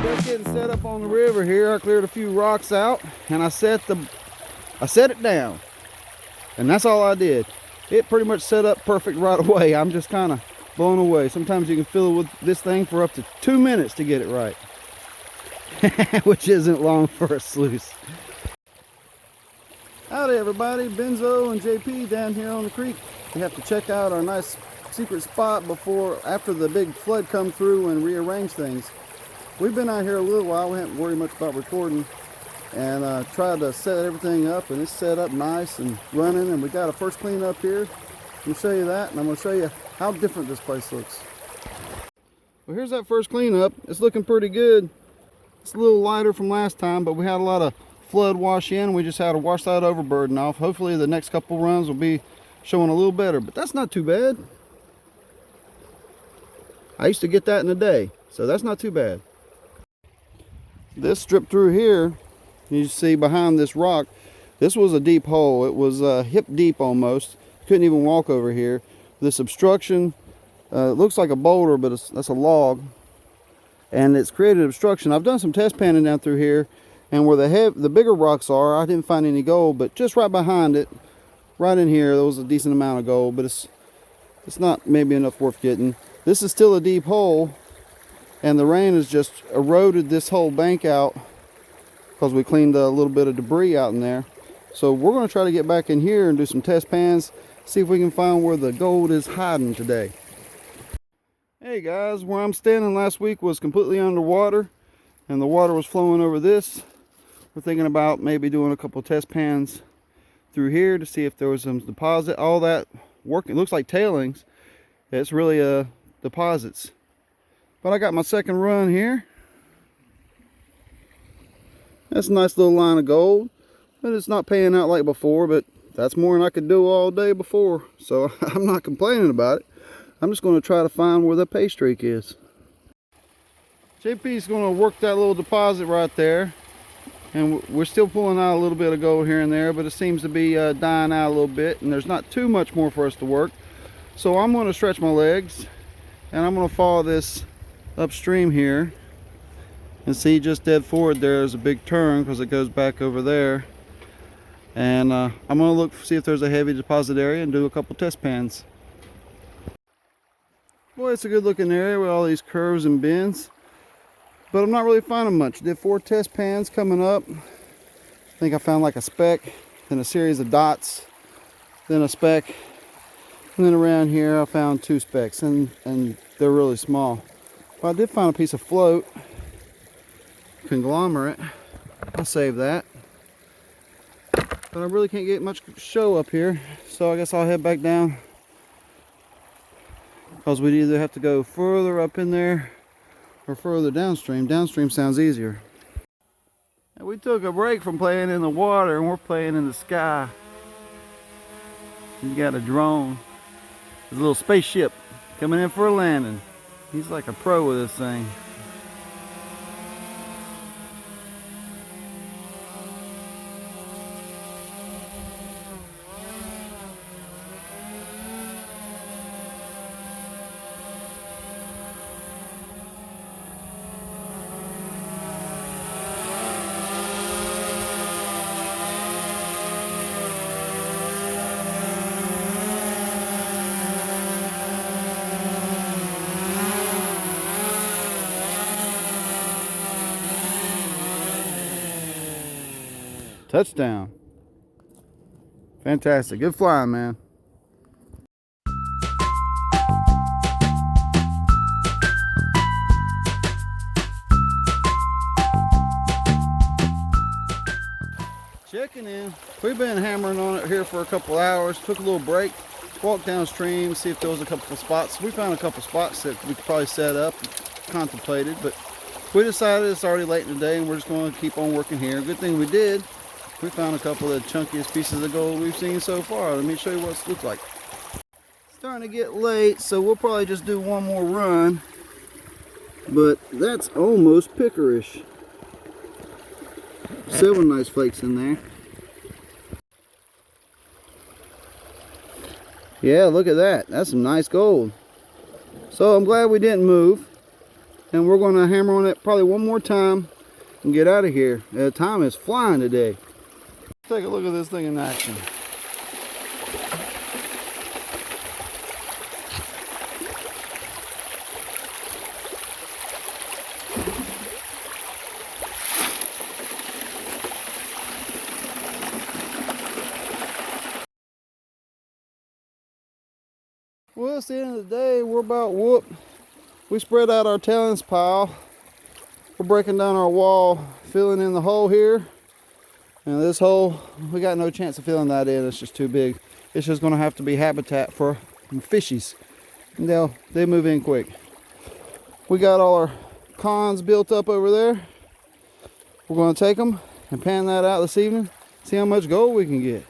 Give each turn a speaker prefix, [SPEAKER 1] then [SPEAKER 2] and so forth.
[SPEAKER 1] Just getting set up on the river here. I cleared a few rocks out and I set it down. And that's all I did. It pretty much set up perfect right away. I'm just kind of blown away. Sometimes you can fiddle with this thing for up to 2 minutes to get it right. Which isn't long for a sluice. Howdy everybody, Benzo and JP down here on the creek. We have to check out our nice secret spot after the big flood come through and rearrange things. We've been out here a little while. We haven't worried much about recording, and tried to set everything up, and it's set up nice and running, and we got a first clean up here. I'm going to show you that, and I'm going to show you how different this place looks. Well, here's that first cleanup. It's looking pretty good. It's a little lighter from last time, but we had a lot of flood wash in. We just had to wash that overburden off. Hopefully the next couple runs will be showing a little better, but that's not too bad. I used to get that in a day, so that's not too bad. This strip through here, you see behind this rock, this was a deep hole. It was hip deep almost. Couldn't even walk over here. This obstruction, it looks like a boulder, but that's a log, and it's created obstruction. I've done some test panning down through here, and where the bigger rocks are, I didn't find any gold, but just right behind it, right in here, there was a decent amount of gold, but it's not maybe enough worth getting. This is still a deep hole, and the rain has just eroded this whole bank out because we cleaned a little bit of debris out in there. So we're going to try to get back in here and do some test pans, see if we can find where the gold is hiding today. Hey guys, where I'm standing last week was completely underwater, and the water was flowing over this. We're thinking about maybe doing a couple test pans through here to see if there was some deposit. All that work, it looks like tailings. It's really deposits. But I got my second run here. That's a nice little line of gold, but it's not paying out like before, but that's more than I could do all day before, so I'm not complaining about it. I'm just going to try to find where the pay streak is. JP's going to work that little deposit right there, and we're still pulling out a little bit of gold here and there, but it seems to be dying out a little bit, and there's not too much more for us to work. So I'm going to stretch my legs, and I'm going to follow this upstream here, and see just dead forward there's a big turn because it goes back over there, and I'm going to look see if there's a heavy deposit area and do a couple test pans. Boy, it's a good looking area with all these curves and bends, but I'm not really finding much. Did 4 test pans coming up. I think I found like a speck, then a series of dots, then a speck, and then around here I found 2 specks, and they're really small. But I did find a piece of float conglomerate. I'll save that. But I really can't get much show up here, so I guess I'll head back down, because we'd either have to go further up in there or further downstream. Downstream sounds easier. And we took a break from playing in the water and we're playing in the sky. You got a drone. There's a little spaceship coming in for a landing. He's like a pro with this thing. Touchdown. Fantastic. Good flying, man. Checking in. We've been hammering on it here for a couple hours. Took a little break. Walked downstream, see if there was a couple of spots. We found a couple spots that we could probably set up, contemplated, but we decided it's already late in the day and we're just going to keep on working here. Good thing we did. We found a couple of the chunkiest pieces of gold we've seen so far. Let me show you what it looks like. It's starting to get late, so we'll probably just do one more run but that's almost pickerish. Several nice flakes in there. Yeah, look at that. That's some nice gold. So I'm glad we didn't move. And we're going to hammer on it probably one more time and get out of here. Time is flying today. Take a look at this thing in action. Well, it's the end of the day. We're about whooped. We spread out our tailings pile. We're breaking down our wall, filling in the hole here. And this hole, we got no chance of filling that in. It's just too big. It's just gonna have to be habitat for fishies. And they move in quick. We got all our cons built up over there. We're gonna take them and pan that out this evening. See how much gold we can get.